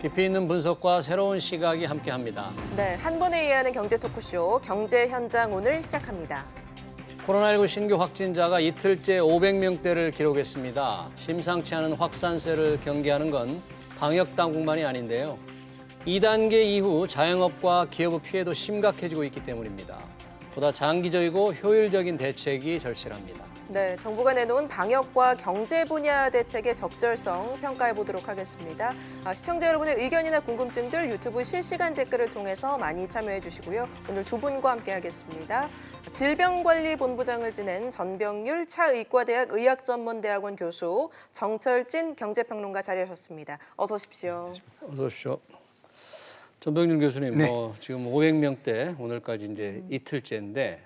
깊이 있는 분석과 새로운 시각이 함께합니다. 네, 한 번에 이해하는 경제 토크쇼 경제 현장 오늘 시작합니다. 코로나19 신규 확진자가 이틀째 500명대를 기록했습니다. 심상치 않은 확산세를 경계하는 건 방역 당국만이 아닌데요. 2단계 이후 자영업과 기업의 피해도 심각해지고 있기 때문입니다. 보다 장기적이고 효율적인 대책이 절실합니다. 네, 정부가 내놓은 방역과 경제 분야 대책의 적절성 평가해 보도록 하겠습니다. 시청자 여러분의 의견이나 궁금증들 유튜브 실시간 댓글을 통해서 많이 참여해 주시고요. 오늘 두 분과 함께 하겠습니다. 질병관리본부장을 지낸 전병률 차의과대학 의학전문대학원 교수 정철진 경제평론가 자리하셨습니다. 어서 오십시오. 어서 오십시오. 전병률 교수님, 네. 지금 500명대 오늘까지 이제 이틀째인데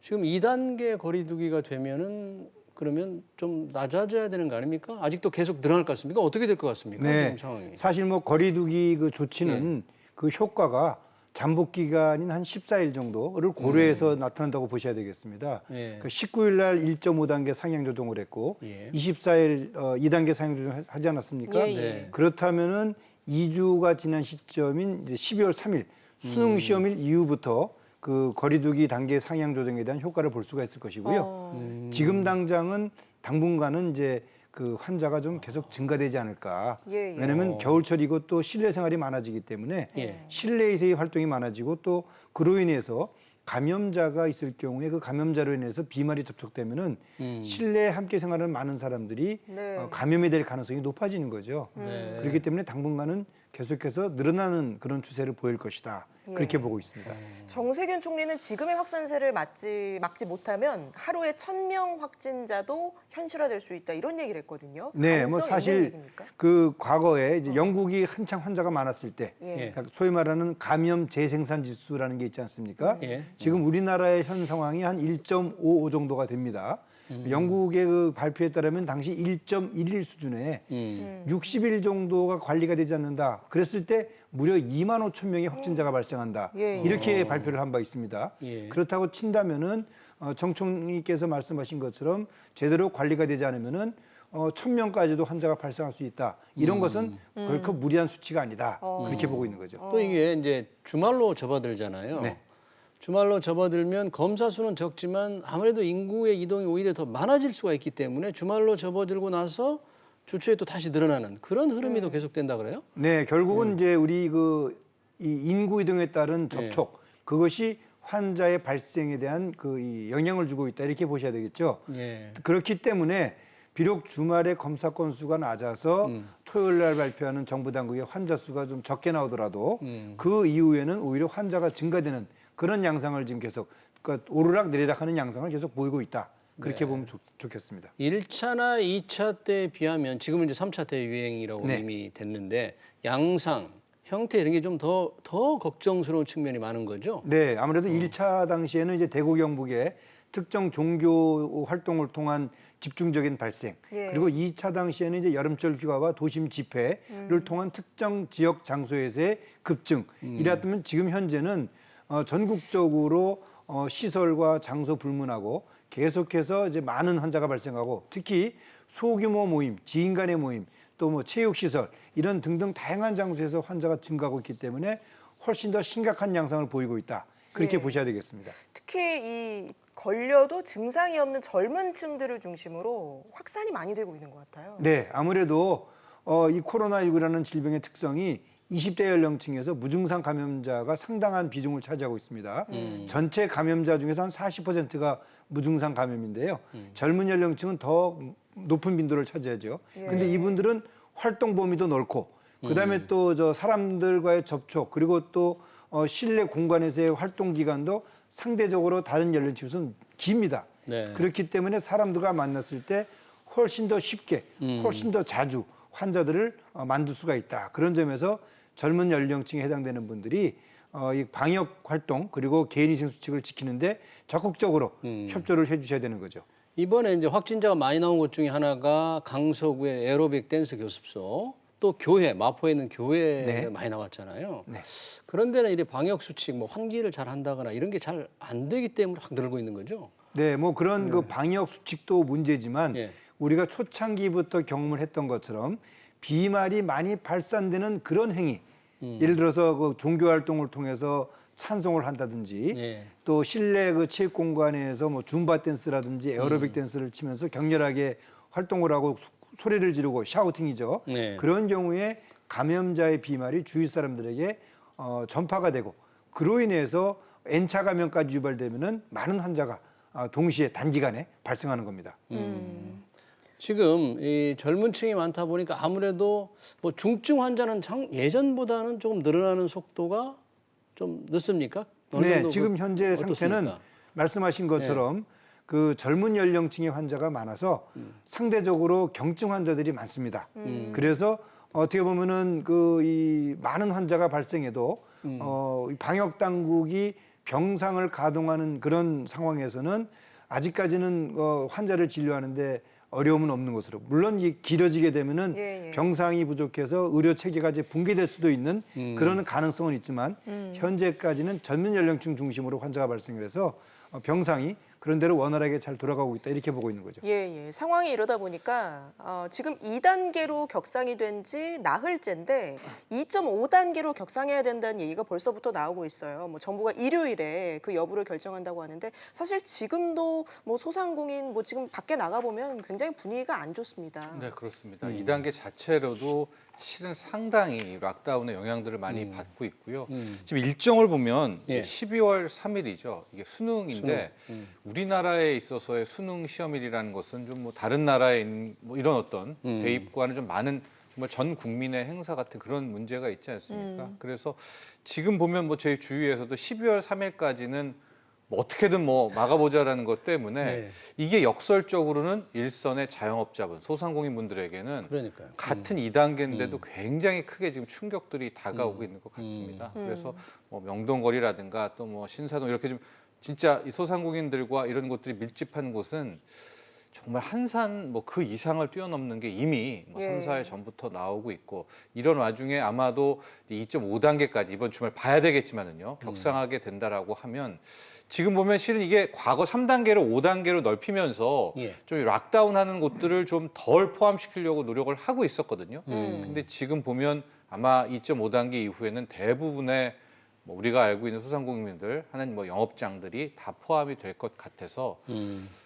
지금 2단계 거리두기가 되면은 그러면 좀 낮아져야 되는 거 아닙니까? 아직도 계속 늘어날 것 같습니까? 어떻게 될 것 같습니까? 네. 지금 상황이. 사실 뭐 거리두기 그 조치는 그 효과가 잠복 기간인 한 14일 정도를 고려해서 나타난다고 보셔야 되겠습니다. 예. 그 19일 날 1.5단계 상향 조정을 했고 예. 24일 2단계 상향 조정 하지 않았습니까? 예, 예. 네. 그렇다면은 2주가 지난 시점인 이제 12월 3일 수능 시험일 이후부터 그 거리두기 단계 상향 조정에 대한 효과를 볼 수가 있을 것이고요. 지금 당장은 당분간은 이제 그 환자가 좀 계속 증가되지 않을까. 예, 예. 왜냐하면 겨울철이고 또 실내 생활이 많아지기 때문에 예. 실내에서의 활동이 많아지고 또 그로 인해서 감염자가 있을 경우에 그 감염자로 인해서 비말이 접촉되면은 실내에 함께 생활하는 많은 사람들이 네. 감염이 될 가능성이 높아지는 거죠. 네. 그렇기 때문에 당분간은 계속해서 늘어나는 그런 추세를 보일 것이다. 그렇게 예. 보고 있습니다. 정세균 총리는 지금의 확산세를 막지 못하면 하루에 1,000명 확진자도 현실화될 수 있다 이런 얘기를 했거든요. 네, 가능성 뭐 있는 사실 얘기입니까? 그 과거에 이제 영국이 한창 환자가 많았을 때 예. 그러니까 소위 말하는 감염 재생산 지수라는 게 있지 않습니까? 예. 지금 우리나라의 현 상황이 한 1.55 정도가 됩니다. 영국의 그 발표에 따르면 당시 1.11 수준에 60일 정도가 관리가 되지 않는다. 그랬을 때 무려 2만 5천 명의 확진자가 발생한다. 예, 예. 이렇게 발표를 한 바 있습니다. 예. 그렇다고 친다면은 정 총리께서 말씀하신 것처럼 제대로 관리가 되지 않으면은 1,000명까지도 환자가 발생할 수 있다. 이런 것은 결코 무리한 수치가 아니다. 그렇게 보고 있는 거죠. 또 이게 이제 주말로 접어들잖아요. 네. 주말로 접어들면 검사 수는 적지만 아무래도 인구의 이동이 오히려 더 많아질 수가 있기 때문에 주말로 접어들고 나서 주초에 또 다시 늘어나는 그런 흐름이 더 계속된다 그래요? 네, 결국은 이제 우리 이 인구 이동에 따른 접촉 그것이 환자의 발생에 대한 이 영향을 주고 있다 이렇게 보셔야 되겠죠. 예. 그렇기 때문에 비록 주말에 검사 건수가 낮아서 토요일 날 발표하는 정부 당국의 환자 수가 좀 적게 나오더라도 그 이후에는 오히려 환자가 증가되는 그런 양상을 지금 계속 그러니까 오르락 내리락 하는 양상을 계속 보이고 있다. 그렇게 보면 좋겠습니다. 1차나 2차 때에 비하면 지금은 이제 3차 때 유행이라고 네. 이미 됐는데 양상, 형태 이런 게 좀 더 걱정스러운 측면이 많은 거죠? 네, 아무래도 1차 당시에는 이제 대구 경북의 특정 종교 활동을 통한 집중적인 발생, 예. 그리고 2차 당시에는 이제 여름철 휴가와 도심 집회를 통한 특정 지역 장소에서의 급증. 이랬다면 지금 현재는 전국적으로 시설과 장소 불문하고 계속해서 이제 많은 환자가 발생하고 특히 소규모 모임, 지인 간의 모임, 또 뭐 체육시설 이런 등등 다양한 장소에서 환자가 증가하고 있기 때문에 훨씬 더 심각한 양상을 보이고 있다. 그렇게 예. 보셔야 되겠습니다. 특히 이 걸려도 증상이 없는 젊은 층들을 중심으로 확산이 많이 되고 있는 것 같아요. 네, 아무래도 이 코로나19라는 질병의 특성이 20대 연령층에서 무증상 감염자가 상당한 비중을 차지하고 있습니다. 전체 감염자 중에서 한 40%가 무증상 감염인데요. 젊은 연령층은 더 높은 빈도를 차지하죠. 근데 이분들은 활동 범위도 넓고 그다음에 또 저 사람들과의 접촉 그리고 또 실내 공간에서의 활동 기간도 상대적으로 다른 연령층에서는 깁니다. 네. 그렇기 때문에 사람들과 만났을 때 훨씬 더 쉽게, 훨씬 더 자주 환자들을 만들 수가 있다. 그런 점에서 젊은 연령층에 해당되는 분들이 이 방역 활동 그리고 개인위생 수칙을 지키는데 적극적으로 협조를 해주셔야 되는 거죠. 이번에 이제 확진자가 많이 나온 곳 중에 하나가 강서구의 에어로빅 댄스 교습소, 또 교회, 마포에 있는 교회가 네. 많이 나왔잖아요. 네. 그런 데는 이제 방역 수칙, 뭐 환기를 잘 한다거나 이런 게 잘 안 되기 때문에 확 늘고 있는 거죠. 네, 뭐 그런 그 방역 수칙도 문제지만 예. 우리가 초창기부터 경험을 했던 것처럼 비말이 많이 발산되는 그런 행위, 예를 들어서 그 종교 활동을 통해서 찬송을 한다든지 예. 또 실내 그 체육 공간에서 뭐 줌바 댄스라든지 에어로빅 댄스를 치면서 격렬하게 활동을 하고 소리를 지르고 샤우팅이죠. 네. 그런 경우에 감염자의 비말이 주위 사람들에게 전파가 되고 그로 인해서 N차 감염까지 유발되면은 많은 환자가 동시에 단기간에 발생하는 겁니다. 지금 이 젊은 층이 많다 보니까 아무래도 뭐 중증 환자는 예전보다는 조금 늘어나는 속도가 좀 늦습니까? 어느 네, 정도 지금 현재 상태는 어떻습니까? 말씀하신 것처럼 그 젊은 연령층의 환자가 많아서 상대적으로 경증 환자들이 많습니다. 그래서 어떻게 보면은 그 이 많은 환자가 발생해도 이 방역 당국이 병상을 가동하는 그런 상황에서는 아직까지는 환자를 진료하는데 어려움은 없는 것으로, 물론 이 길어지게 되면은 예, 예. 병상이 부족해서 의료 체계가 이제 붕괴될 수도 있는 그런 가능성은 있지만 현재까지는 젊은 연령층 중심으로 환자가 발생을 해서 병상이 그런 대로 원활하게 잘 돌아가고 있다, 이렇게 보고 있는 거죠. 예, 예. 상황이 이러다 보니까 지금 2단계로 격상이 된 지 나흘째인데 2.5단계로 격상해야 된다는 얘기가 벌써부터 나오고 있어요. 뭐 정부가 일요일에 그 여부를 결정한다고 하는데 사실 지금도 뭐 소상공인 뭐 지금 밖에 나가 보면 굉장히 분위기가 안 좋습니다. 네, 그렇습니다. 2단계 자체로도 실은 상당히 락다운의 영향들을 많이 받고 있고요. 지금 일정을 보면 예. 12월 3일이죠. 이게 수능인데 우리나라에 있어서의 수능 시험일이라는 것은 좀 뭐 다른 나라에 있는 뭐 이런 어떤 대입과는 좀 많은 정말 전 국민의 행사 같은 그런 문제가 있지 않습니까? 그래서 지금 보면 뭐 저희 주위에서도 12월 3일까지는 뭐 어떻게든 뭐 막아보자라는 것 때문에 네. 이게 역설적으로는 일선의 자영업자분, 소상공인분들에게는 그러니까요. 같은 2단계인데도 굉장히 크게 지금 충격들이 다가오고 있는 것 같습니다. 그래서 뭐 명동거리라든가 또 뭐 신사동 이렇게 좀 진짜 이 소상공인들과 이런 곳들이 밀집한 곳은 정말 한산 뭐 그 이상을 뛰어넘는 게 이미 뭐 3, 4일 전부터 나오고 있고, 이런 와중에 아마도 2.5단계까지 이번 주말 봐야 되겠지만은요, 격상하게 된다라고 하면 지금 보면 실은 이게 과거 3단계로 5단계로 넓히면서 예. 좀 락다운하는 곳들을 좀 덜 포함시키려고 노력을 하고 있었거든요. 근데 지금 보면 아마 2.5단계 이후에는 대부분의 뭐 우리가 알고 있는 소상공인들 하는 뭐 영업장들이 다 포함이 될 것 같아서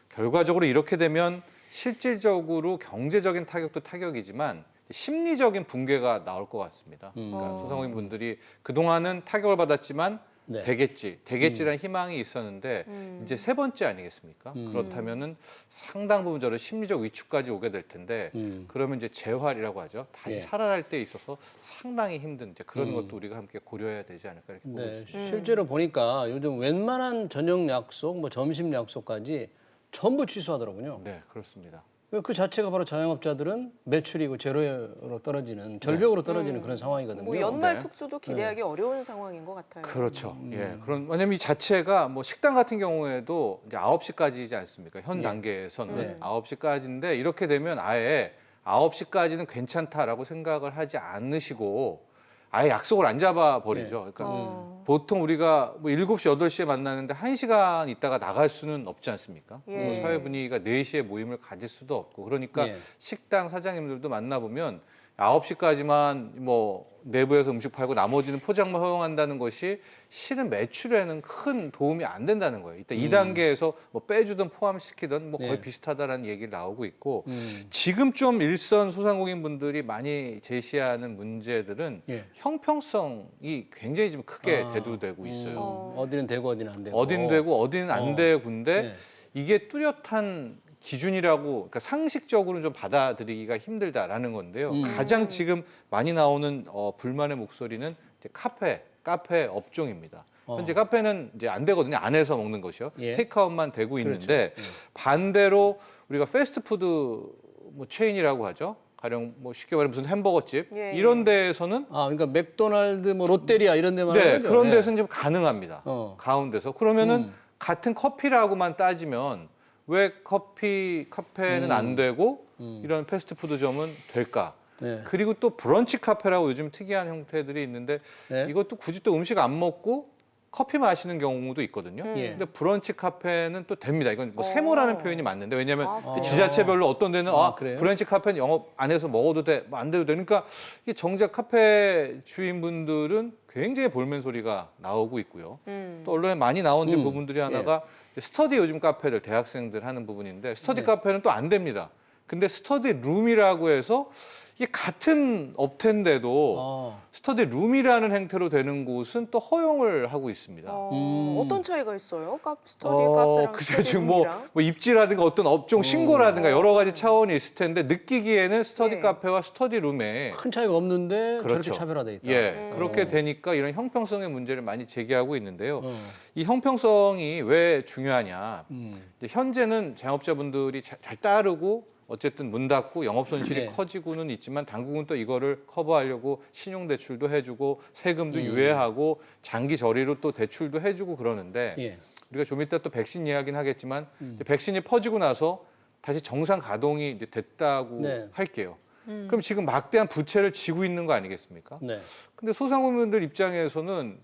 결과적으로 이렇게 되면 실질적으로 경제적인 타격도 타격이지만 심리적인 붕괴가 나올 것 같습니다. 그러니까 소상공인분들이 그동안은 타격을 받았지만 네. 되겠지라는 희망이 있었는데 이제 세 번째 아니겠습니까? 그렇다면은 상당 부분 저는 심리적 위축까지 오게 될 텐데 그러면 이제 재활이라고 하죠. 다시 예. 살아날 때 있어서 상당히 힘든 이제 그런 것도 우리가 함께 고려해야 되지 않을까 이렇게 보고 네, 있습니다. 실제로 보니까 요즘 웬만한 저녁 약속, 뭐 점심 약속까지 전부 취소하더라고요. 네, 그렇습니다. 그 자체가 바로 자영업자들은 매출이고 제로로 떨어지는, 절벽으로 떨어지는 그런 상황이거든요. 뭐 연말 네. 특수도 기대하기 어려운 상황인 것 같아요. 그렇죠. 예. 왜냐면 이 자체가 뭐 식당 같은 경우에도 이제 9시까지이지 않습니까? 현 단계에서는 네. 9시까지인데 이렇게 되면 아예 9시까지는 괜찮다라고 생각을 하지 않으시고 아예 약속을 안 잡아 버리죠. 그러니까 보통 우리가 뭐 7시, 8시에 만나는데 1시간 있다가 나갈 수는 없지 않습니까? 예. 뭐 사회 분위기가 4시에 모임을 가질 수도 없고, 그러니까 예. 식당 사장님들도 만나보면 9시까지만 뭐 내부에서 음식 팔고 나머지는 포장만 허용한다는 것이 실은 매출에는 큰 도움이 안 된다는 거예요. 이때 2단계에서 뭐 빼주든 포함시키든 뭐 거의 네. 비슷하다라는 얘기를 나오고 있고, 지금 좀 일선 소상공인 분들이 많이 제시하는 문제들은 예. 형평성이 굉장히 좀 크게 대두되고 있어요. 어디는 되고 어디는 안 되고. 어딘 되고 어디는 안 되고인데 네. 이게 뚜렷한 기준이라고, 그러니까 상식적으로는 좀 받아들이기가 힘들다라는 건데요. 가장 지금 많이 나오는 불만의 목소리는 이제 카페 업종입니다. 현재 카페는 이제 안 되거든요. 안에서 먹는 것이요. 예. 테이크아웃만 되고 있는데 반대로 우리가 패스트푸드 뭐 체인이라고 하죠. 가령 뭐 쉽게 말하면 무슨 햄버거집 예, 이런 데에서는 그러니까 맥도날드, 뭐 롯데리아 이런 데만 네, 하는 거죠? 그런 예. 데서는 좀 가능합니다. 가운데서. 그러면은 같은 커피라고만 따지면 왜 카페는 안 되고 이런 패스트푸드점은 될까? 네. 그리고 또 브런치 카페라고 요즘 특이한 형태들이 있는데 네. 이것도 굳이 또 음식 안 먹고 커피 마시는 경우도 있거든요. 예. 근데 브런치 카페는 또 됩니다. 이건 뭐 세모라는 표현이 맞는데 왜냐하면 그래요? 지자체별로 어떤 데는 그래요? 브런치 카페는 영업 안 해서 먹어도 돼, 뭐안 돼도 돼. 그러니까 이게 정작 카페 주인분들은 굉장히 볼멘 소리가 나오고 있고요. 또 언론에 많이 나온 부분들이 하나가 스터디 요즘 카페들 대학생들 하는 부분인데 스터디 카페는 또 안 됩니다. 근데 스터디 룸이라고 해서 이게 같은 업체인데도 스터디 룸이라는 행태로 되는 곳은 또 허용을 하고 있습니다. 어떤 차이가 있어요? 스터디 카페랑 글쎄요, 스터디 지금 룸이랑? 뭐 입지라든가 어떤 업종 신고라든가 여러 가지 차원이 있을 텐데 느끼기에는 스터디 네. 카페와 스터디 룸에 큰 차이가 없는데 그렇죠. 저렇게 차별화돼 있다. 예, 그렇게 되니까 이런 형평성의 문제를 많이 제기하고 있는데요. 어. 이 형평성이 왜 중요하냐? 음. 이제 현재는 자영업자분들이 잘 따르고 어쨌든 문 닫고 영업 손실이 네. 커지고는 있지만 당국은 또 이거를 커버하려고 신용 대출도 해주고 세금도 유예하고 장기 저리로 또 대출도 해주고 그러는데 예. 우리가 좀 이따 또 백신 이야기는 하겠지만 이제 백신이 퍼지고 나서 다시 정상 가동이 이제 됐다고 네. 할게요. 그럼 지금 막대한 부채를 지고 있는 거 아니겠습니까? 네. 근데 소상공인들 입장에서는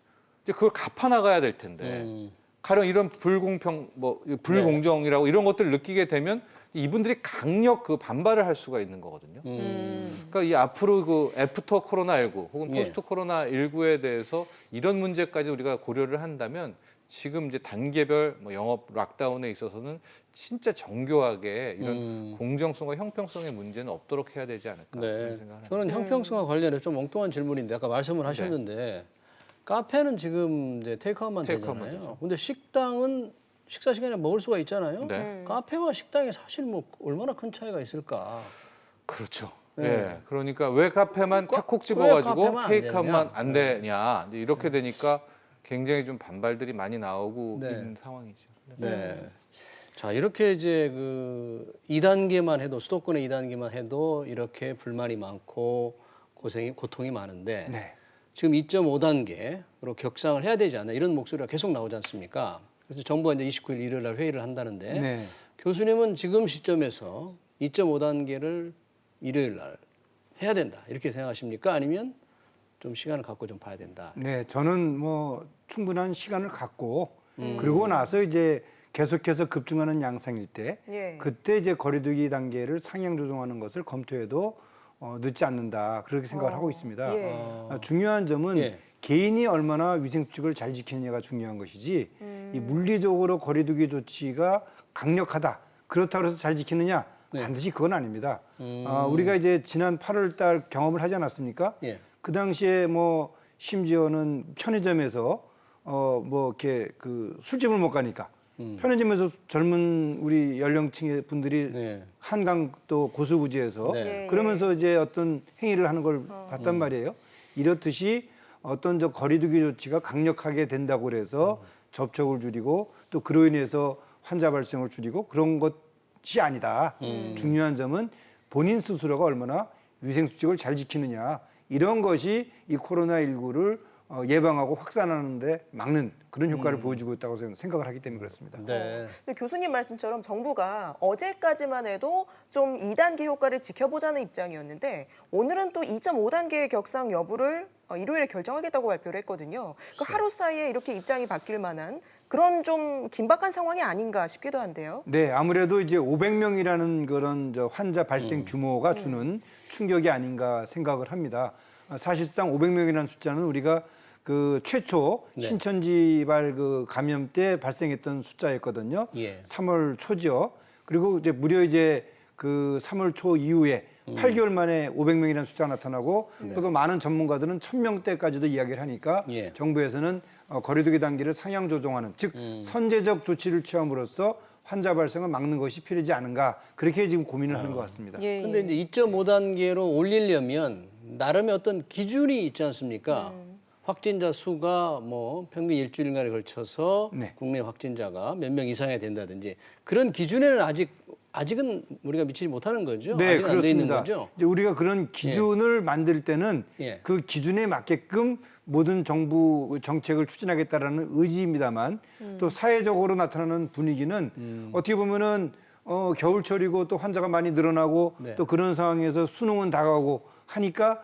이제 그걸 갚아 나가야 될 텐데 가령 이런 불공평, 뭐 불공정이라고 이런 것들을 느끼게 되면 이분들이 강력 그 반발을 할 수가 있는 거거든요. 그러니까 이 앞으로 그 애프터 코로나19 혹은 예. 포스트 코로나19에 대해서 이런 문제까지 우리가 고려를 한다면 지금 이제 단계별 뭐 영업 락다운에 있어서는 진짜 정교하게 이런 공정성과 형평성의 문제는 없도록 해야 되지 않을까 네. 그런 생각을 합니다. 저는 형평성과 관련해서 좀 엉뚱한 질문인데 아까 말씀을 하셨는데 카페는 지금 이제 테이크아웃만 테이크아웃만 되잖아요. 되죠. 근데 식당은 식사 시간에 먹을 수가 있잖아요. 네. 카페와 식당이 사실 뭐 얼마나 큰 차이가 있을까? 그렇죠. 네. 예. 그러니까 왜 카페만 탁콕 왜 집어가지고 카페만 안 테이크아웃만 되냐? 안 되냐 이제 이렇게 되니까 굉장히 좀 반발들이 많이 나오고 네. 있는 상황이죠. 네. 자, 이렇게 이제 그 2단계만 해도 수도권의 2단계만 해도 이렇게 불만이 많고 고통이 많은데 네. 지금 2.5단계로 격상을 해야 되지 않나 이런 목소리가 계속 나오지 않습니까? 그래서 정부가 이제 29일 일요일 날 회의를 한다는데 네. 교수님은 지금 시점에서 2.5단계를 일요일 날 해야 된다 이렇게 생각하십니까? 아니면 좀 시간을 갖고 좀 봐야 된다. 네, 저는 뭐 충분한 시간을 갖고 그러고 나서 이제 계속해서 급증하는 양상일 때 예. 그때 이제 거리두기 단계를 상향 조정하는 것을 검토해도 늦지 않는다 그렇게 생각을 하고 있습니다. 예. 중요한 점은 예. 개인이 얼마나 위생수칙을 잘 지키느냐가 중요한 것이지 이 물리적으로 거리두기 조치가 강력하다 그렇다고 해서 잘 지키느냐 네. 반드시 그건 아닙니다. 우리가 이제 지난 8월 달 경험을 하지 않았습니까? 예. 그 당시에 뭐 심지어는 편의점에서 뭐 이렇게 그 술집을 못 가니까 편의점에서 젊은 우리 연령층의 분들이 네. 한강 또 고수부지에서 네. 그러면서 이제 어떤 행위를 하는 걸 봤단 말이에요. 이렇듯이 어떤 저 거리두기 조치가 강력하게 된다고 그래서 접촉을 줄이고 또 그로 인해서 환자 발생을 줄이고 그런 것이 아니다. 중요한 점은 본인 스스로가 얼마나 위생수칙을 잘 지키느냐. 이런 것이 이 코로나19를 예방하고 확산하는 데 막는 그런 효과를 보여주고 있다고 생각을 하기 때문에 그렇습니다. 네. 근데 교수님 말씀처럼 정부가 어제까지만 해도 좀 2단계 효과를 지켜보자는 입장이었는데 오늘은 또 2.5단계의 격상 여부를 일요일에 결정하겠다고 발표를 했거든요. 그러니까 하루 사이에 이렇게 입장이 바뀔 만한 그런 좀 긴박한 상황이 아닌가 싶기도 한데요. 네, 아무래도 이제 500명이라는 그런 저 환자 발생 규모가 주는 충격이 아닌가 생각을 합니다. 사실상 500명이라는 숫자는 우리가 그 최초 네. 신천지발 그 감염 때 발생했던 숫자였거든요. 예. 3월 초죠. 그리고 이제 무려 이제 그 3월 초 이후에 8개월 만에 500명이라는 숫자가 나타나고 또 많은 전문가들은 1000명대까지도 이야기를 하니까 예. 정부에서는 거리두기 단계를 상향 조정하는 즉 선제적 조치를 취함으로써 환자 발생을 막는 것이 필요하지 않은가 그렇게 지금 고민을 하는 것 같습니다. 예. 근데 이제 2.5단계로 올리려면 나름의 어떤 기준이 있지 않습니까? 확진자 수가 뭐 평균 일주일간에 걸쳐서 네. 국내 확진자가 몇 명 이상이 된다든지 그런 기준에는 아직은 우리가 미치지 못하는 거죠. 네, 아직은 안 돼 있는 그렇습니다. 거죠. 이제 우리가 그런 기준을 만들 때는 예. 그 기준에 맞게끔 모든 정부 정책을 추진하겠다라는 의지입니다만 또 사회적으로 나타나는 분위기는 어떻게 보면은 겨울철이고 또 환자가 많이 늘어나고 네. 또 그런 상황에서 수능은 다가오고 하니까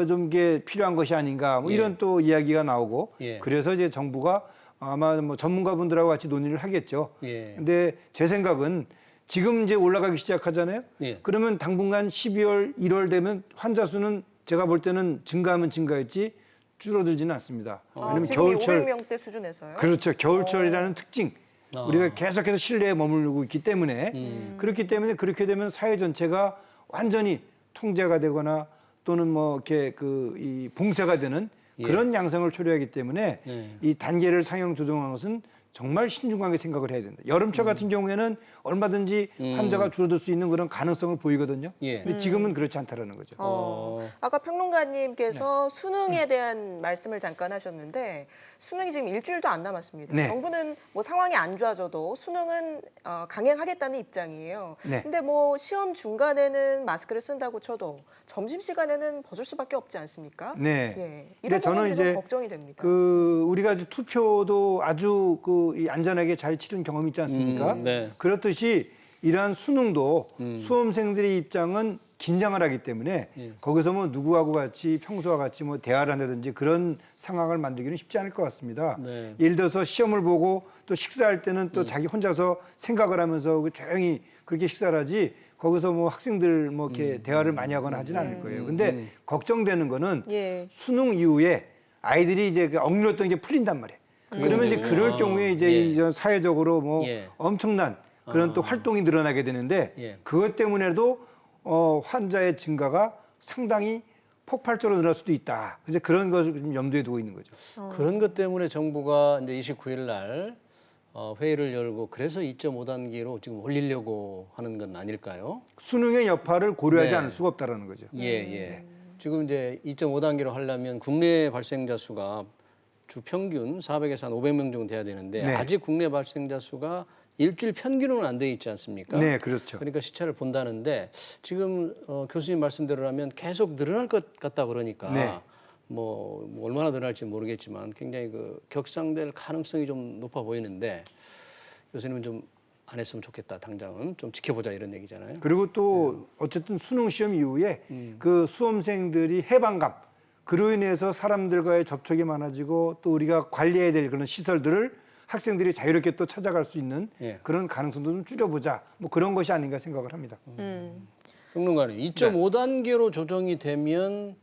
좀 이게 필요한 것이 아닌가 뭐 예. 이런 또 이야기가 나오고 예. 그래서 이제 정부가 아마 뭐 전문가분들하고 같이 논의를 하겠죠. 예. 근데 제 생각은 지금 이제 올라가기 시작하잖아요. 예. 그러면 당분간 12월, 1월 되면 환자 수는 제가 볼 때는 증가하면 증가했지 줄어들지는 않습니다. 왜냐면 지금 겨울철 500명대 수준에서요? 그렇죠. 겨울철이라는 특징. 아. 우리가 계속해서 실내에 머물고 있기 때문에 그렇기 때문에 그렇게 되면 사회 전체가 완전히 통제가 되거나 또는 뭐 이렇게 이 봉쇄가 되는 그런 양상을 초래하기 때문에 이 단계를 상향 조정하는 것은 정말 신중하게 생각을 해야 된다. 여름철 같은 경우에는 얼마든지 환자가 줄어들 수 있는 그런 가능성을 보이거든요. 예. 근데 지금은 그렇지 않다라는 거죠. 아까 평론가님께서 수능에 대한 말씀을 잠깐 하셨는데 수능이 지금 일주일도 안 남았습니다. 네. 정부는 뭐 상황이 안 좋아져도 수능은 강행하겠다는 입장이에요. 네. 근데 뭐 시험 중간에는 마스크를 쓴다고 쳐도 점심 시간에는 벗을 수밖에 없지 않습니까? 네. 예. 근데 이런 저는 부분이 좀 이제 걱정이 됩니다. 우리가 이제 투표도 아주 이 안전하게 잘 치른 경험이 있지 않습니까? 네. 그렇듯이 이러한 수능도 수험생들의 입장은 긴장을 하기 때문에 거기서 뭐 누구하고 같이 평소와 같이 뭐 대화를 한다든지 그런 상황을 만들기는 쉽지 않을 것 같습니다. 네. 예를 들어서 시험을 보고 또 식사할 때는 또 자기 혼자서 생각을 하면서 조용히 그렇게 식사를 하지 거기서 뭐 학생들 뭐 이렇게 대화를 많이 하거나 하지는 않을 거예요. 근데 걱정되는 거는 예. 수능 이후에 아이들이 이제 억눌렸던 게 풀린단 말이에요. 그러면 이제 그럴 경우에 이제 예. 이제 사회적으로 뭐 예. 엄청난 그런 또 활동이 늘어나게 되는데 예. 그것 때문에도 환자의 증가가 상당히 폭발적으로 늘어날 수도 있다. 이제 그런 것을 좀 염두에 두고 있는 거죠. 그런 것 때문에 정부가 이제 29일 날 회의를 열고 그래서 2.5단계로 지금 올리려고 하는 건 아닐까요? 수능의 여파를 고려하지 네. 않을 수가 없다라는 거죠. 예, 예. 지금 이제 2.5단계로 하려면 국내 발생자 수가 주 평균 400에서 한 500명 정도 돼야 되는데 네. 아직 국내 발생자 수가 일주일 평균은 안 돼 있지 않습니까? 네, 그렇죠. 그러니까 시차를 본다는데 지금 교수님 말씀대로라면 계속 늘어날 것 같다 그러니까 네. 뭐 얼마나 늘어날지 모르겠지만 굉장히 격상될 가능성이 좀 높아 보이는데 교수님은 좀 안 했으면 좋겠다. 당장은 좀 지켜보자 이런 얘기잖아요. 그리고 또 어쨌든 수능 시험 이후에 그 수험생들이 해방감 그로 인해서 사람들과의 접촉이 많아지고 또 우리가 관리해야 될 그런 시설들을 학생들이 자유롭게 또 찾아갈 수 있는 예. 그런 가능성도 좀 줄여보자. 뭐 그런 것이 아닌가 생각을 합니다. 평론가님, 2.5단계로 조정이 되면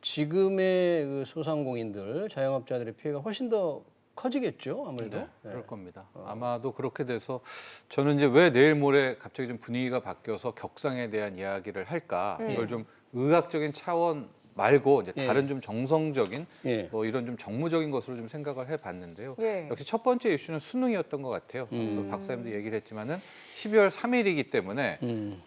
지금의 그 소상공인들, 자영업자들의 피해가 훨씬 더 커지겠죠, 아무래도. 네, 그럴 겁니다. 아마도 그렇게 돼서 저는 이제 왜 내일 모레 갑자기 좀 분위기가 바뀌어서 격상에 대한 이야기를 할까? 이걸 좀 의학적인 차원 말고 이제 예. 다른 좀 정성적인 예. 뭐 이런 좀 정무적인 것으로 좀 생각을 해봤는데요. 예. 역시 첫 번째 이슈는 수능이었던 것 같아요. 그래서 박사님도 얘기를 했지만은 12월 3일이기 때문에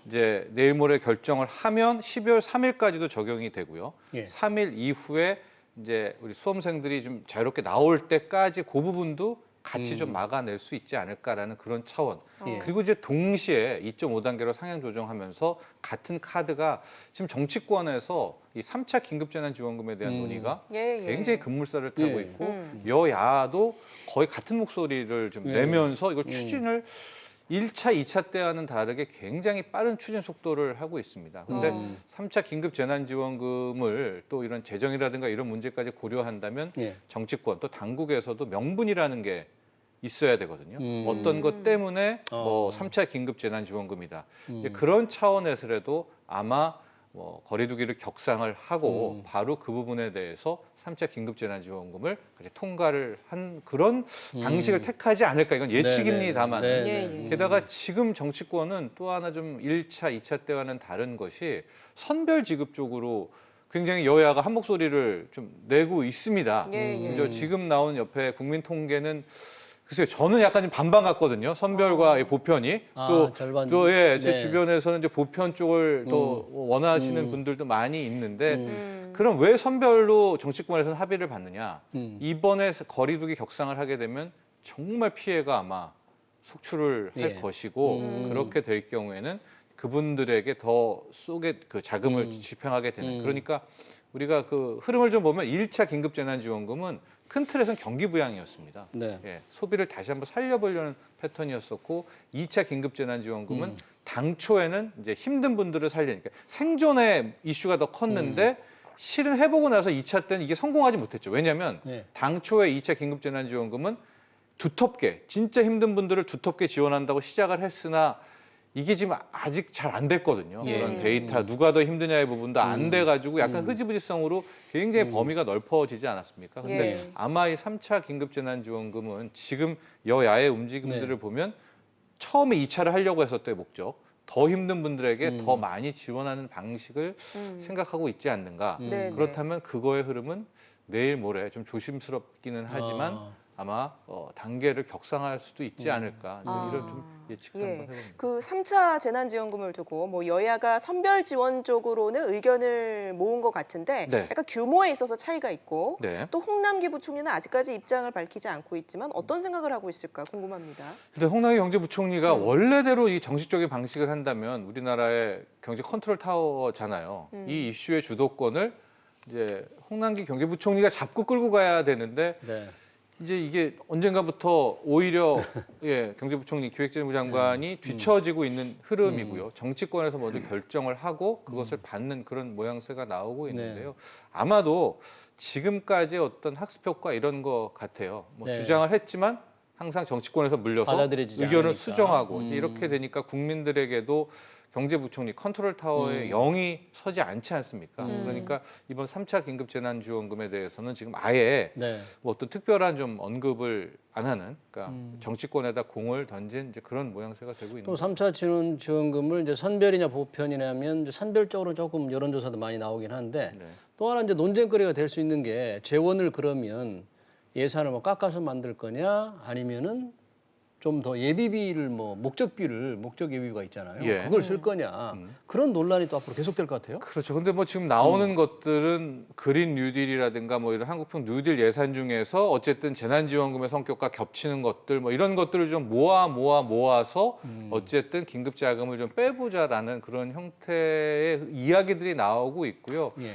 이제 내일 모레 결정을 하면 12월 3일까지도 적용이 되고요. 예. 3일 이후에 이제 우리 수험생들이 좀 자유롭게 나올 때까지 그 부분도 같이 좀 막아낼 수 있지 않을까라는 그런 차원. 예. 그리고 이제 동시에 2.5단계로 상향 조정하면서 같은 카드가 지금 정치권에서 이 3차 긴급재난지원금에 대한 논의가 예, 예. 굉장히 급물살을 타고 예. 있고 여야도 거의 같은 목소리를 좀 예. 내면서 이걸 추진을 1차, 2차 때와는 다르게 굉장히 빠른 추진 속도를 하고 있습니다. 근데 3차 긴급재난지원금을 또 이런 재정이라든가 이런 문제까지 고려한다면 예. 정치권 또 당국에서도 명분이라는 게 있어야 되거든요. 어떤 것 때문에 뭐 3차 긴급재난지원금이다. 이제 그런 차원에서라도 아마 뭐 거리두기를 격상을 하고 바로 그 부분에 대해서 3차 긴급재난지원금을 같이 통과를 한 그런 방식을 택하지 않을까. 이건 예측입니다만. 네, 네, 예, 네. 예. 게다가 지금 정치권은 또 하나 좀 1차, 2차 때와는 다른 것이 선별 지급 쪽으로 굉장히 여야가 한 목소리를 좀 내고 있습니다. 예, 예. 심지어 지금 나온 옆에 국민통계는 글쎄요, 저는 약간 좀 반반 같거든요. 선별과 이 보편이 절반. 제 네. 주변에서는 이제 보편 쪽을 더 원하시는 분들도 많이 있는데 그럼 왜 선별로 정치권에서는 합의를 받느냐? 이번에 거리두기 격상을 하게 되면 정말 피해가 아마 속출을 할 예. 것이고 그렇게 될 경우에는 그분들에게 더 쏘게 그 자금을 집행하게 되는 그러니까 우리가 그 흐름을 좀 보면 1차 긴급재난지원금은 큰 틀에서는 경기부양이었습니다. 네. 예, 소비를 다시 한번 살려보려는 패턴이었었고 2차 긴급재난지원금은 당초에는 이제 힘든 분들을 살리니까 생존의 이슈가 더 컸는데 실은 해보고 나서 2차 때는 이게 성공하지 못했죠. 왜냐하면 네. 당초에 2차 긴급재난지원금은 두텁게 진짜 힘든 분들을 두텁게 지원한다고 시작을 했으나 이게 지금 아직 잘 안 됐거든요. 예. 그런 데이터 누가 더 힘드냐의 부분도 안 돼가지고 약간 흐지부지성으로 굉장히 범위가 넓어지지 않았습니까? 근데 예. 아마 이 3차 긴급재난지원금은 지금 여야의 움직임들을 네. 보면 처음에 2차를 하려고 했었던 목적, 더 힘든 분들에게 더 많이 지원하는 방식을 생각하고 있지 않는가. 네, 그렇다면 그거의 흐름은 내일 모레 좀 조심스럽기는 하지만 아마 단계를 격상할 수도 있지 않을까 이런 좀 예측도 예. 한번 해봅니다. 그 3차 재난지원금을 두고 뭐 여야가 선별 지원 쪽으로는 의견을 모은 것 같은데 네. 약간 규모에 있어서 차이가 있고 네. 또 홍남기 부총리는 아직까지 입장을 밝히지 않고 있지만 어떤 생각을 하고 있을까 궁금합니다. 근데 홍남기 경제부총리가 원래대로 이 정식적인 방식을 한다면 우리나라의 경제 컨트롤 타워잖아요. 이 이슈의 주도권을 이제 홍남기 경제부총리가 잡고 끌고 가야 되는데 네. 이제 이게 언젠가부터 오히려 예, 경제부총리, 기획재정부 장관이 뒤처지고 있는 흐름이고요. 정치권에서 먼저 결정을 하고 그것을 받는 그런 모양새가 나오고 있는데요. 아마도 지금까지의 어떤 학습 효과 이런 것 같아요. 뭐 네. 주장을 했지만 항상 정치권에서 물려서 받아들여지지 의견을 않으니까. 수정하고 이제 이렇게 되니까 국민들에게도 경제부총리 컨트롤 타워에 영이 서지 않지 않습니까? 그러니까 이번 3차 긴급재난지원금에 대해서는 지금 아예 네. 뭐 어떤 특별한 좀 언급을 안 하는, 그러니까 정치권에다 공을 던진 이제 그런 모양새가 되고 있는 또 거죠. 3차 지원금을 이제 선별이냐 보편이냐면 이제 선별적으로 조금 여론조사도 많이 나오긴 한데 네. 또 하나 이제 논쟁거리가 될 수 있는 게 재원을 그러면 예산을 뭐 깎아서 만들 거냐 아니면은 좀 더 예비비를 뭐 목적 예비비가 있잖아요. 예. 그걸 쓸 거냐 그런 논란이 또 앞으로 계속될 것 같아요. 그렇죠. 근데 뭐 지금 나오는 것들은 그린 뉴딜이라든가 뭐 이런 한국형 뉴딜 예산 중에서 어쨌든 재난지원금의 성격과 겹치는 것들 뭐 이런 것들을 좀 모아서 어쨌든 긴급자금을 좀 빼보자라는 그런 형태의 이야기들이 나오고 있고요. 예.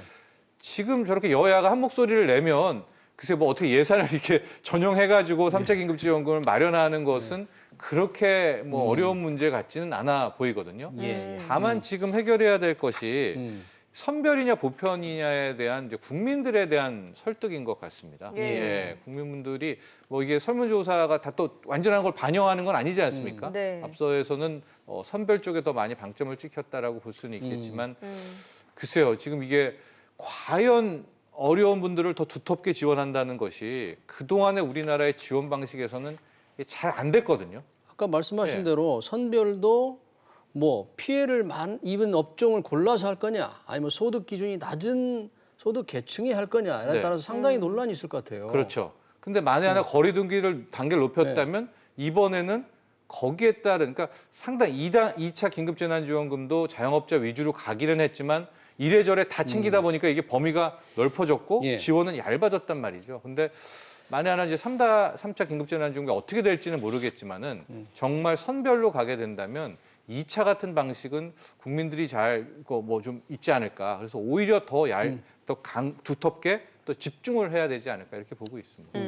지금 저렇게 여야가 한 목소리를 내면 글쎄 뭐 어떻게 예산을 이렇게 전용해가지고 3차 긴급지원금을 마련하는 것은 그렇게 뭐 어려운 문제 같지는 않아 보이거든요. 예. 다만 지금 해결해야 될 것이 선별이냐 보편이냐에 대한 이제 국민들에 대한 설득인 것 같습니다. 예. 국민분들이 뭐 이게 설문조사가 다 또 완전한 걸 반영하는 건 아니지 않습니까? 네. 앞서에서는 선별 쪽에 더 많이 방점을 찍혔다라고 볼 수는 있겠지만 글쎄요, 지금 이게 과연 어려운 분들을 더 두텁게 지원한다는 것이 그동안의 우리나라의 지원 방식에서는 잘 안 됐거든요. 아까 말씀하신 예. 대로 선별도 뭐 피해를 입은 업종을 골라서 할 거냐 아니면 소득 기준이 낮은 소득 계층이 할 거냐에 네. 따라서 상당히 논란이 있을 것 같아요. 그렇죠. 근데 만에 하나 거리두기를 단계를 높였다면 이번에는 거기에 따른 그러니까 상당히 2차 긴급재난지원금도 자영업자 위주로 가기는 했지만 이래저래 다 챙기다 보니까 이게 범위가 넓어졌고 예. 지원은 얇아졌단 말이죠. 근데 만에 하나 이제 3차 긴급재난지원금이 어떻게 될지는 모르겠지만은 정말 선별로 가게 된다면 2차 같은 방식은 국민들이 잘 뭐 좀 있지 않을까. 그래서 오히려 더 두텁게 또 집중을 해야 되지 않을까 이렇게 보고 있습니다.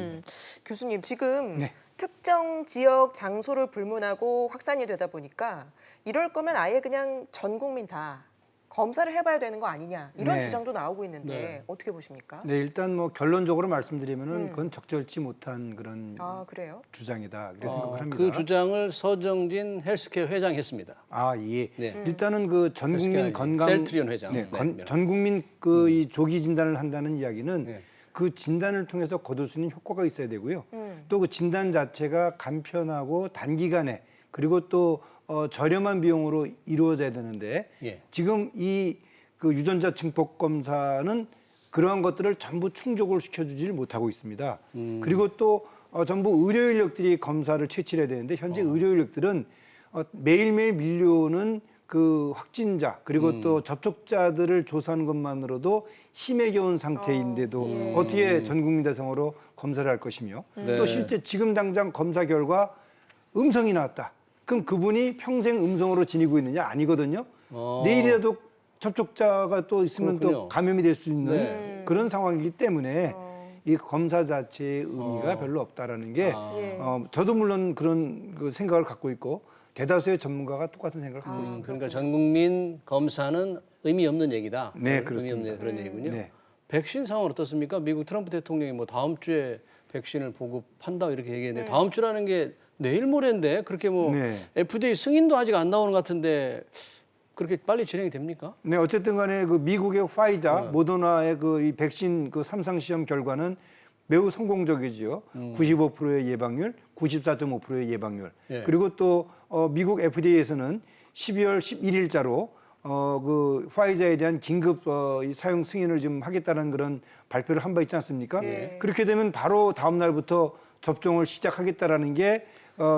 교수님 지금 네. 특정 지역 장소를 불문하고 확산이 되다 보니까 이럴 거면 아예 그냥 전 국민 다 검사를 해봐야 되는 거 아니냐 이런 네. 주장도 나오고 있는데 네. 어떻게 보십니까? 네, 일단 뭐 결론적으로 말씀드리면은 그건 적절치 못한 그런 아 그래요? 주장이다. 그렇게 생각을 합니다. 그 주장을 서정진 헬스케어 회장이 했습니다. 아, 예. 네. 일단은 그 전 국민 헬스케어 건강 셀트리온 회장. 네, 네. 전 국민 그 이 조기 진단을 한다는 이야기는 네. 그 진단을 통해서 거둘 수 있는 효과가 있어야 되고요. 또 그 진단 자체가 간편하고 단기간에 그리고 또 저렴한 비용으로 이루어져야 되는데 예. 지금 이 그 유전자 증폭 검사는 그러한 것들을 전부 충족을 시켜주지를 못하고 있습니다. 그리고 또 전부 의료 인력들이 검사를 채취해야 되는데 현재 의료 인력들은 매일매일 밀려오는 그 확진자 그리고 또 접촉자들을 조사하는 것만으로도 힘에 겨운 상태인데도 어떻게 전 국민 대상으로 검사를 할 것이며 네. 또 실제 지금 당장 검사 결과 음성이 나왔다. 그럼 그분이 평생 음성으로 지니고 있느냐? 아니거든요. 내일이라도 접촉자가 또 있으면 그렇군요. 또 감염이 될 수 있는 네. 그런 상황이기 때문에 이 검사 자체의 의미가 별로 없다라는 게 예. 저도 물론 그런 그 생각을 갖고 있고 대다수의 전문가가 똑같은 생각을 갖고 있습니다. 그러니까 전 국민 검사는 의미 없는 얘기다. 네, 의미 그렇습니다. 없는 그런 얘기군요. 네. 백신 상황은 어떻습니까? 미국 트럼프 대통령이 뭐 다음 주에 백신을 보급한다 이렇게 얘기했는데 다음 주라는 게 내일 모레인데 그렇게 뭐 네. FDA 승인도 아직 안 나오는 것 같은데 그렇게 빨리 진행이 됩니까? 네, 어쨌든 간에 그 미국의 파이자, 모더나의 그 이 백신 그 3상 시험 결과는 매우 성공적이지요. 95%의 예방률, 94.5%의 예방률. 예. 그리고 또 미국 FDA에서는 12월 11일자로 그 파이자에 대한 긴급 이 사용 승인을 좀 하겠다는 그런 발표를 한 바 있지 않습니까? 예. 그렇게 되면 바로 다음 날부터 접종을 시작하겠다라는 게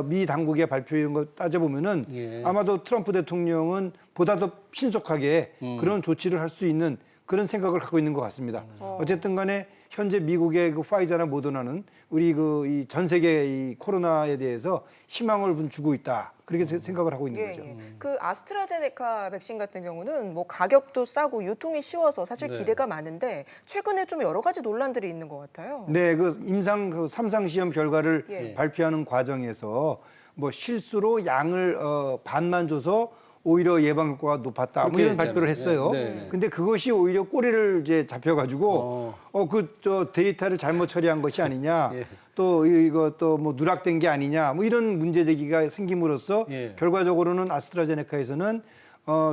미 당국의 발표인 거 따져보면은 예. 아마도 트럼프 대통령은 보다 더 신속하게 그런 조치를 할 수 있는 그런 생각을 갖고 있는 것 같습니다. 어쨌든 간에 현재 미국의 그 파이자나 모더나는 우리 그 이 전 세계 이 코로나에 대해서 희망을 좀 주고 있다. 그렇게 생각을 하고 있는 예, 거죠. 예. 그 아스트라제네카 백신 같은 경우는 뭐 가격도 싸고 유통이 쉬워서 사실 네. 기대가 많은데 최근에 좀 여러 가지 논란들이 있는 것 같아요. 네, 그 임상 그 3상 시험 결과를 예. 발표하는 과정에서 뭐 실수로 양을 반만 줘서 오히려 예방 효과가 높았다. 뭐 그렇게 이런 발표를 했어요. 네, 네. 근데 그것이 오히려 꼬리를 이제 잡혀가지고 그 저 데이터를 잘못 처리한 것이 아니냐. 예. 또 이거 또 뭐 누락된 게 아니냐. 뭐 이런 문제 제기가 생김으로써 예. 결과적으로는 아스트라제네카에서는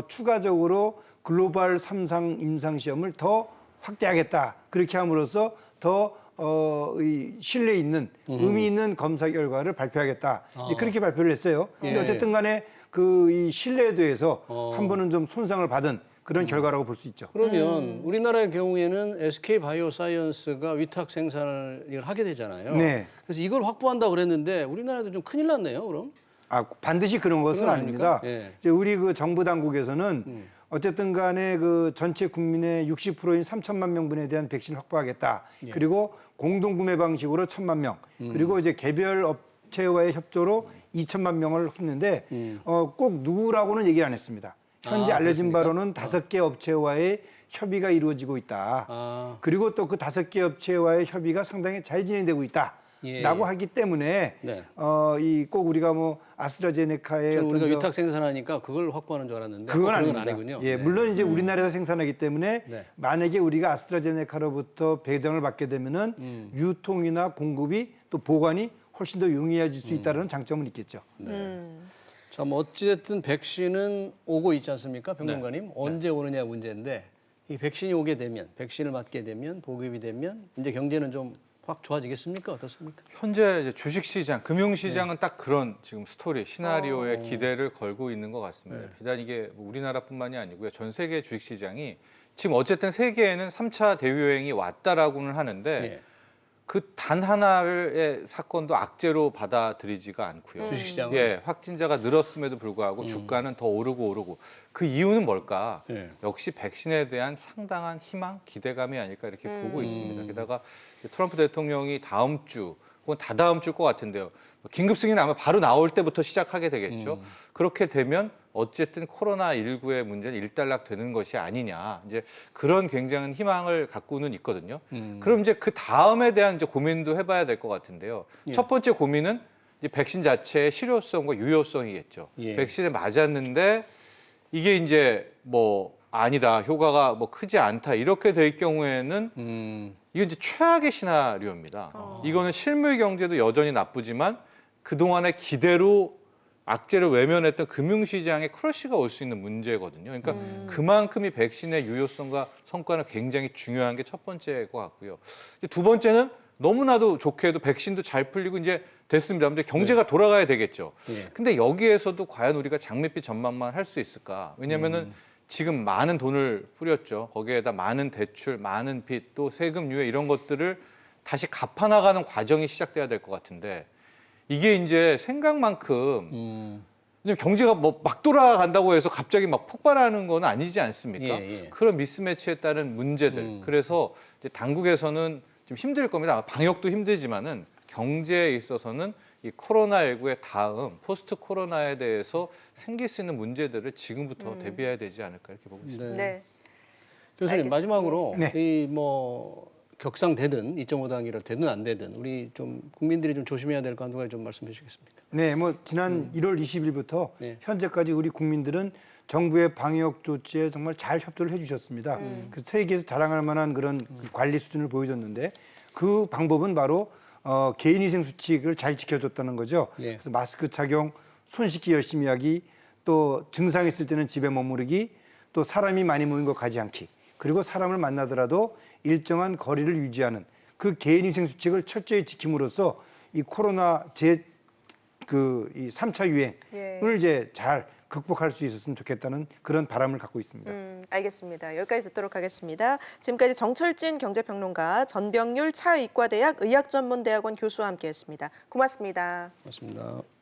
추가적으로 글로벌 3상 임상 시험을 더 확대하겠다. 그렇게 함으로써 더 이 신뢰 있는 의미 있는 검사 결과를 발표하겠다. 이제 그렇게 발표를 했어요. 근데 예. 어쨌든 간에 그 이 신뢰에 대해서 한 번은 좀 손상을 받은 그런 결과라고 볼 수 있죠. 그러면 우리나라의 경우에는 SK 바이오사이언스가 위탁 생산을 이걸 하게 되잖아요. 네. 그래서 이걸 확보한다고 그랬는데 우리나라도 좀 큰일 났네요. 그럼? 아, 반드시 그런 것은 그건 아닙니다. 아닙니까? 예. 이제 우리 그 정부 당국에서는 어쨌든 간에 그 전체 국민의 60%인 3천만 명분에 대한 백신 확보하겠다. 예. 그리고 공동 구매 방식으로 1천만 명. 그리고 이제 개별 업체와의 협조로 2천만 명을 했는데 꼭 누구라고는 얘기를 안 했습니다. 현재 아, 알려진 그렇습니까? 바로는 5개 업체와의 협의가 이루어지고 있다. 아, 그리고 또 그 5개 업체와의 협의가 상당히 잘 진행되고 있다. 예. 라고 하기 때문에 네. 이 꼭 우리가 뭐 아스트라제네카의 저는 우리가 어떤 위탁 생산하니까 그걸 확보하는 줄 알았는데 그건 그건 아닙니다. 아니군요. 예, 네. 물론 이제 우리나라에서 생산하기 때문에 네. 만약에 우리가 아스트라제네카로부터 배정을 받게 되면은 유통이나 공급이 또 보관이 훨씬 더 용이해질 수 있다는 장점은 있겠죠. 자, 뭐 어찌됐든 백신은 오고 있지 않습니까, 평론가님? 언제 오느냐 문제인데 이 백신이 오게 되면, 백신을 맞게 되면, 보급이 되면 이제 경제는 좀 확 좋아지겠습니까? 어떻습니까? 현재 이제 주식시장, 금융시장은 딱 그런 지금 스토리, 시나리오에 기대를 걸고 있는 것 같습니다. 비단 이게 뭐 우리나라뿐만이 아니고요. 전 세계 주식시장이 지금 어쨌든 세계에는 3차 대유행이 왔다라고는 하는데 예. 그 단 하나의 사건도 악재로 받아들이지가 않고요. 주식시장은? 예, 확진자가 늘었음에도 불구하고 주가는 더 오르고 그 이유는 뭘까? 예. 역시 백신에 대한 상당한 희망, 기대감이 아닐까 이렇게 보고 있습니다. 게다가 트럼프 대통령이 다음 주 혹은 다다음 주일 것 같은데요. 긴급 승인은 아마 바로 나올 때부터 시작하게 되겠죠. 그렇게 되면 어쨌든 코로나19의 문제는 일단락 되는 것이 아니냐. 이제 그런 굉장한 희망을 갖고는 있거든요. 그럼 이제 그 다음에 대한 이제 고민도 해봐야 될 것 같은데요. 예. 첫 번째 고민은 이제 백신 자체의 실효성과 유효성이겠죠. 예. 백신에 맞았는데 이게 이제 뭐 아니다, 효과가 뭐 크지 않다 이렇게 될 경우에는 이건 이제 최악의 시나리오입니다. 이거는 실물 경제도 여전히 나쁘지만 그동안의 기대로 악재를 외면했던 금융시장에 크러쉬가 올 수 있는 문제거든요. 그러니까 그만큼 이 백신의 유효성과 성과는 굉장히 중요한 게 첫 번째인 것 같고요. 이제 두 번째는 너무나도 좋게도 백신도 잘 풀리고 이제 됐습니다. 근데 경제가 돌아가야 되겠죠. 예. 근데 여기에서도 과연 우리가 장밋빛 전망만 할 수 있을까? 왜냐면은 지금 많은 돈을 뿌렸죠. 거기에다 많은 대출, 많은 빚, 또 세금 유예 이런 것들을 다시 갚아나가는 과정이 시작돼야 될 것 같은데 이게 이제 생각만큼 왜냐면 경제가 뭐 막 돌아간다고 해서 갑자기 막 폭발하는 건 아니지 않습니까? 예, 예. 그런 미스매치에 따른 문제들. 그래서 이제 당국에서는 좀 힘들 겁니다. 방역도 힘들지만은 경제에 있어서는 이 코로나19의 다음 포스트 코로나에 대해서 생길 수 있는 문제들을 지금부터 대비해야 되지 않을까 이렇게 보고 있습니다. 네. 교수님 알겠습니다. 마지막으로 네. 이 뭐 격상되든 2.5단계로 되든 안 되든 우리 좀 국민들이 좀 조심해야 될 거 한두 가지 좀 말씀해 주시겠습니까? 네, 뭐 지난 1월 20일부터 네. 현재까지 우리 국민들은 정부의 방역 조치에 정말 잘 협조를 해주셨습니다. 그 세계에서 자랑할 만한 그런 관리 수준을 보여줬는데 그 방법은 바로 개인위생 수칙을 잘 지켜줬다는 거죠. 예. 그래서 마스크 착용, 손 씻기 열심히 하기, 또 증상 있을 때는 집에 머무르기, 또 사람이 많이 모인 곳 가지 않기, 그리고 사람을 만나더라도 일정한 거리를 유지하는 그 개인위생 수칙을 철저히 지킴으로써 이 코로나 이 3차 유행을 예. 이제 잘 극복할 수 있었으면 좋겠다는 그런 바람을 갖고 있습니다. 알겠습니다. 여기까지 듣도록 하겠습니다. 지금까지 정철진 경제평론가, 전병률 차의과대학 의학전문대학원 교수와 함께했습니다. 고맙습니다. 고맙습니다.